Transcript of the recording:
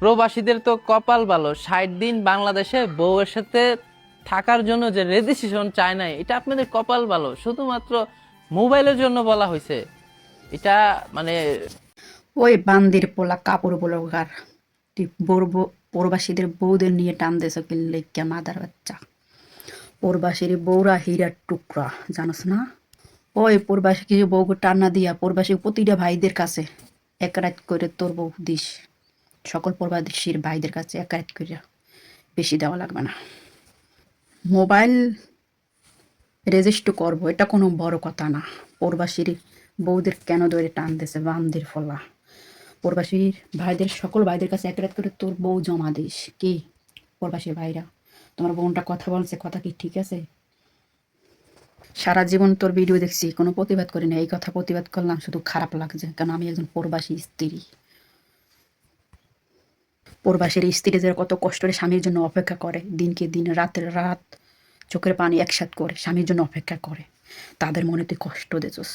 প্রবাসীদের তো কপাল ভালো, 60 দিন বাংলাদেশে বউয়ের সাথে থাকার জন্য যে রেজিস্ট্রেশন চায় নাই, এটা আপনাদের কপাল ভালো। শুধুমাত্র মোবাইলের জন্য বলা হয়েছে এটা, মানে ওই বান্দির পোলা কাপড় ব্লগার, তুই প্রবাসীদের বউদের নিয়ে টান দেছ কিনলে কে মাদার বাচ্চা। প্রবাসীর বউরা হীরার টুকরা, জানোস না? ওই প্রবাসী কিছু বউকে টান্না দিয়া প্রবাসী প্রতিটা ভাইদের কাছে এক রাত করে তোর বউ দিস। সকল প্রবাসীর ভাইদের কাছে এক রাত করে, বেশি দেওয়া লাগবে না। মোবাইল রেজিস্টার করবো এটা কোনো বড় কথা না। প্রবাসীর বউদের কেন ধরে টান দিছে বান্দির ফলা। প্রবাসীর ভাইদের সকল ভাইদের কাছে এক রাত করে তোর বউ জমা দিস। কি প্রবাসী ভাইরা, তোমার বোনটা কথা বলছে, কথা কি ঠিক আছে? সারা জীবন তোর ভিডিও দেখছি, কোনো প্রতিবাদ করি না। এই কথা প্রতিবাদ করলাম শুধু খারাপ লাগছে, কারণ আমি একজন প্রবাসী স্ত্রী। প্রবাসীর স্ত্রী যে কত কষ্টের স্বামীর জন্য অপেক্ষা করে, দিনকে দিন রাতের রাত চোখের পানি একসাথ করে স্বামীর জন্য অপেক্ষা করে, তাদের মনে তুই কষ্ট দিছস।